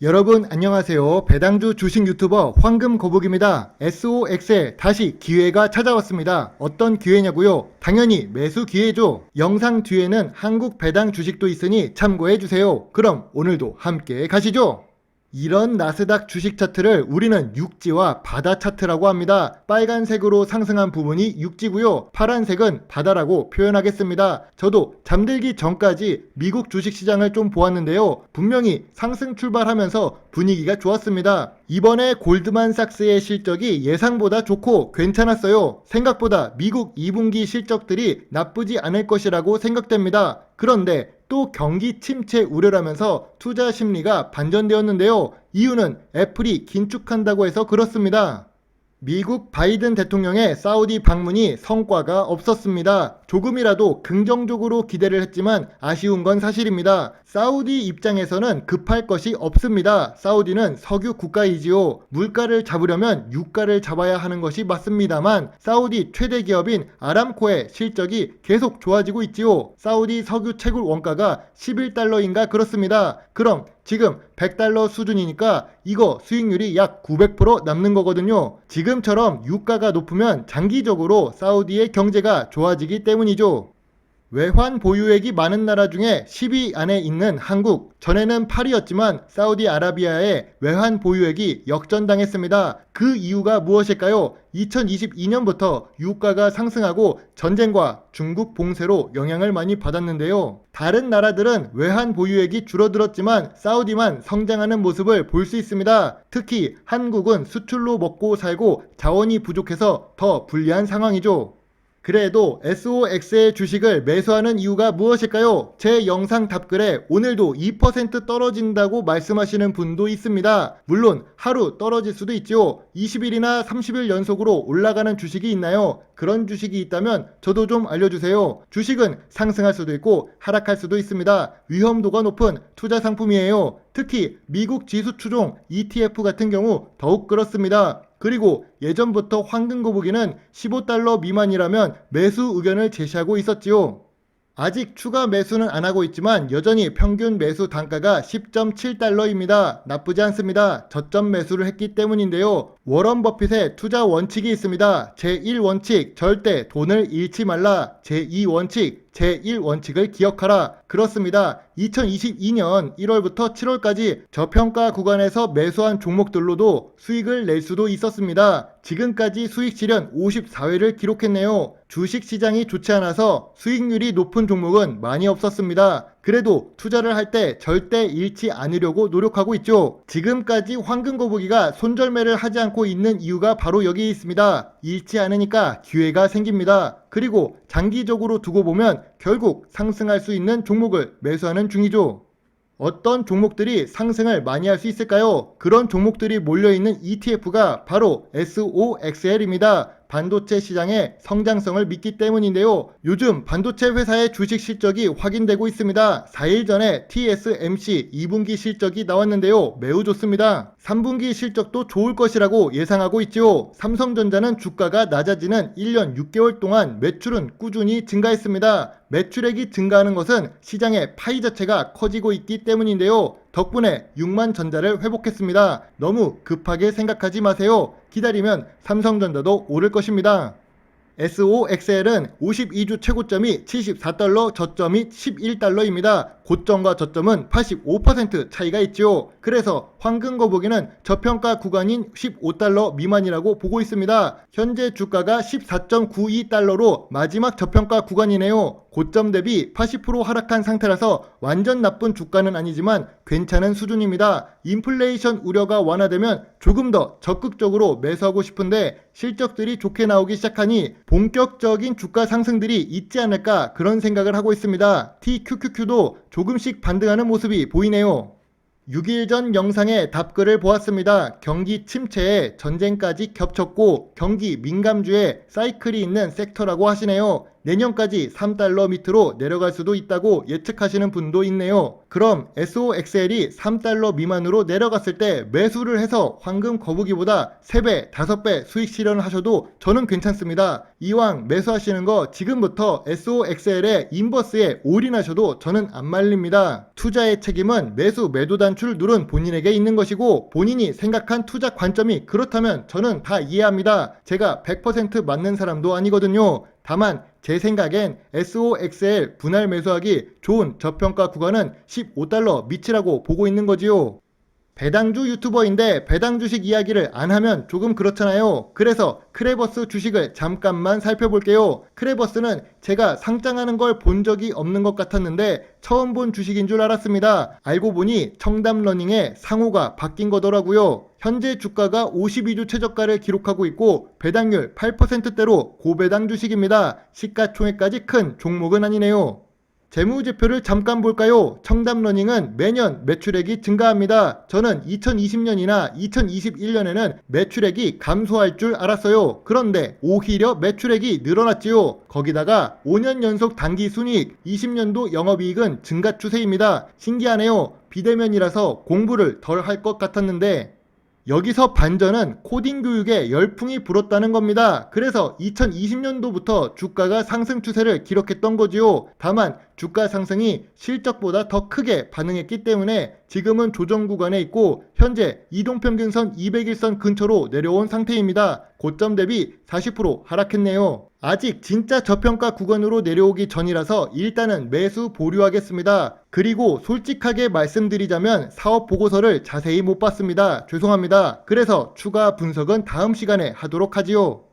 여러분 안녕하세요. 배당주 주식 유튜버 황금거북입니다. SOX에 다시 기회가 찾아왔습니다. 어떤 기회냐고요? 당연히 매수 기회죠. 영상 뒤에는 한국 배당 주식도 있으니 참고해주세요. 그럼 오늘도 함께 가시죠. 이런 나스닥 주식 차트를 우리는 육지와 바다 차트라고 합니다. 빨간색으로 상승한 부분이 육지고요. 파란색은 바다라고 표현하겠습니다. 저도 잠들기 전까지 미국 주식시장을 좀 보았는데요. 분명히 상승 출발하면서 분위기가 좋았습니다. 이번에 골드만삭스의 실적이 예상보다 좋고 괜찮았어요. 생각보다 미국 2분기 실적들이 나쁘지 않을 것이라고 생각됩니다. 그런데 또 경기 침체 우려라면서 투자 심리가 반전되었는데요. 이유는 애플이 긴축한다고 해서 그렇습니다. 미국 바이든 대통령의 사우디 방문이 성과가 없었습니다. 조금이라도 긍정적으로 기대를 했지만 아쉬운 건 사실입니다. 사우디 입장에서는 급할 것이 없습니다. 사우디는 석유 국가이지요. 물가를 잡으려면 유가를 잡아야 하는 것이 맞습니다만 사우디 최대 기업인 아람코의 실적이 계속 좋아지고 있지요. 사우디 석유 채굴 원가가 11달러인가 그렇습니다. 그럼 지금 100달러 수준이니까 이거 수익률이 약 900% 남는 거거든요. 지금처럼 유가가 높으면 장기적으로 사우디의 경제가 좋아지기 때문이죠. 외환 보유액이 많은 나라 중에 10위 안에 있는 한국. 전에는 8위였지만 사우디아라비아의 외환 보유액이 역전당했습니다. 그 이유가 무엇일까요? 2022년부터 유가가 상승하고 전쟁과 중국 봉쇄로 영향을 많이 받았는데요. 다른 나라들은 외환 보유액이 줄어들었지만 사우디만 성장하는 모습을 볼 수 있습니다. 특히 한국은 수출로 먹고 살고 자원이 부족해서 더 불리한 상황이죠. 그래도 SOX의 주식을 매수하는 이유가 무엇일까요? 제 영상 답글에 오늘도 2% 떨어진다고 말씀하시는 분도 있습니다. 물론 하루 떨어질 수도 있죠. 20일이나 30일 연속으로 올라가는 주식이 있나요? 그런 주식이 있다면 저도 좀 알려주세요. 주식은 상승할 수도 있고 하락할 수도 있습니다. 위험도가 높은 투자 상품이에요. 특히 미국 지수 추종 ETF 같은 경우 더욱 그렇습니다. 그리고 예전부터 황금거북이는 15달러 미만이라면 매수 의견을 제시하고 있었지요. 아직 추가 매수는 안 하고 있지만 여전히 평균 매수 단가가 10.7달러입니다. 나쁘지 않습니다. 저점 매수를 했기 때문인데요. 워런 버핏의 투자 원칙이 있습니다. 제1원칙, 절대 돈을 잃지 말라. 제2원칙, 제1원칙을 기억하라. 그렇습니다. 2022년 1월부터 7월까지 저평가 구간에서 매수한 종목들로도 수익을 낼 수도 있었습니다. 지금까지 수익 실현 54회를 기록했네요. 주식시장이 좋지 않아서 수익률이 높은 종목은 많이 없었습니다. 그래도 투자를 할 때 절대 잃지 않으려고 노력하고 있죠. 지금까지 황금거북이가 손절매를 하지 않고 있는 이유가 바로 여기 있습니다. 잃지 않으니까 기회가 생깁니다. 그리고 장기적으로 두고 보면 결국 상승할 수 있는 종목을 매수하는 중이죠. 어떤 종목들이 상승을 많이 할 수 있을까요? 그런 종목들이 몰려있는 ETF가 바로 SOXL입니다. 반도체 시장의 성장성을 믿기 때문인데요. 요즘 반도체 회사의 주식 실적이 확인되고 있습니다. 4일 전에 TSMC 2분기 실적이 나왔는데요. 매우 좋습니다. 3분기 실적도 좋을 것이라고 예상하고 있죠. 삼성전자는 주가가 낮아지는 1년 6개월 동안 매출은 꾸준히 증가했습니다. 매출액이 증가하는 것은 시장의 파이 자체가 커지고 있기 때문인데요. 덕분에 6만 전자를 회복했습니다. 너무 급하게 생각하지 마세요. 기다리면 삼성전자도 오를 것입니다. SOXL은 52주 최고점이 74달러, 저점이 11달러입니다. 고점과 저점은 85% 차이가 있죠. 그래서 황금거북이는 저평가 구간인 15달러 미만이라고 보고 있습니다. 현재 주가가 14.92달러로 마지막 저평가 구간이네요. 고점 대비 80% 하락한 상태라서 완전 나쁜 주가는 아니지만 괜찮은 수준입니다. 인플레이션 우려가 완화되면 조금 더 적극적으로 매수하고 싶은데 실적들이 좋게 나오기 시작하니 본격적인 주가 상승들이 있지 않을까 그런 생각을 하고 있습니다. TQQQ도 조금씩 반등하는 모습이 보이네요. 6일 전 영상에 답글을 보았습니다. 경기 침체에 전쟁까지 겹쳤고 경기 민감주에 사이클이 있는 섹터라고 하시네요. 내년까지 3달러 밑으로 내려갈 수도 있다고 예측하시는 분도 있네요. 그럼 SOXL이 3달러 미만으로 내려갔을 때 매수를 해서 황금 거북이보다 3배, 5배 수익 실현을 하셔도 저는 괜찮습니다. 이왕 매수하시는 거 지금부터 SOXL의 인버스에 올인하셔도 저는 안 말립니다. 투자의 책임은 매수 매도 단추를 누른 본인에게 있는 것이고, 본인이 생각한 투자 관점이 그렇다면 저는 다 이해합니다. 제가 100% 맞는 사람도 아니거든요. 다만 제 생각엔 SOXL 분할 매수하기 좋은 저평가 구간은 15달러 밑이라고 보고 있는 거지요. 배당주 유튜버인데 배당 주식 이야기를 안 하면 조금 그렇잖아요. 그래서 크레버스 주식을 잠깐만 살펴볼게요. 크레버스는 제가 상장하는 걸 본 적이 없는 것 같았는데 처음 본 주식인 줄 알았습니다. 알고 보니 청담러닝의 상호가 바뀐 거더라고요. 현재 주가가 52주 최저가를 기록하고 있고 배당률 8%대로 고배당 주식입니다. 시가총액까지 큰 종목은 아니네요. 재무제표를 잠깐 볼까요? 청담러닝은 매년 매출액이 증가합니다. 저는 2020년이나 2021년에는 매출액이 감소할 줄 알았어요. 그런데 오히려 매출액이 늘어났지요. 거기다가 5년 연속 당기순이익, 20년도 영업이익은 증가 추세입니다. 신기하네요. 비대면이라서 공부를 덜 할 것 같았는데 여기서 반전은 코딩 교육에 열풍이 불었다는 겁니다. 그래서 2020년도부터 주가가 상승 추세를 기록했던 거지요. 다만 주가 상승이 실적보다 더 크게 반응했기 때문에 지금은 조정 구간에 있고 현재 이동평균선 200일선 근처로 내려온 상태입니다. 고점 대비 40% 하락했네요. 아직 진짜 저평가 구간으로 내려오기 전이라서 일단은 매수 보류하겠습니다. 그리고 솔직하게 말씀드리자면 사업 보고서를 자세히 못 봤습니다. 죄송합니다. 그래서 추가 분석은 다음 시간에 하도록 하지요.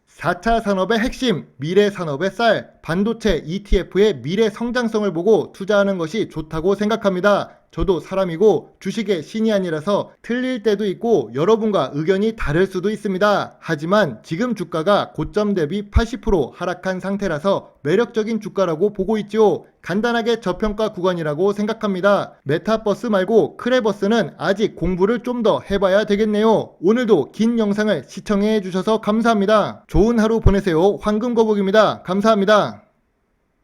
4차 산업의 핵심, 미래 산업의 쌀, 반도체 ETF의 미래 성장성을 보고 투자하는 것이 좋다고 생각합니다. 저도 사람이고 주식의 신이 아니라서 틀릴 때도 있고 여러분과 의견이 다를 수도 있습니다. 하지만 지금 주가가 고점 대비 80% 하락한 상태라서 매력적인 주가라고 보고 있죠. 간단하게 저평가 구간이라고 생각합니다. 메타버스 말고 크레버스는 아직 공부를 좀 더 해봐야 되겠네요. 오늘도 긴 영상을 시청해 주셔서 감사합니다. 좋은 하루 보내세요. 황금거북입니다. 감사합니다.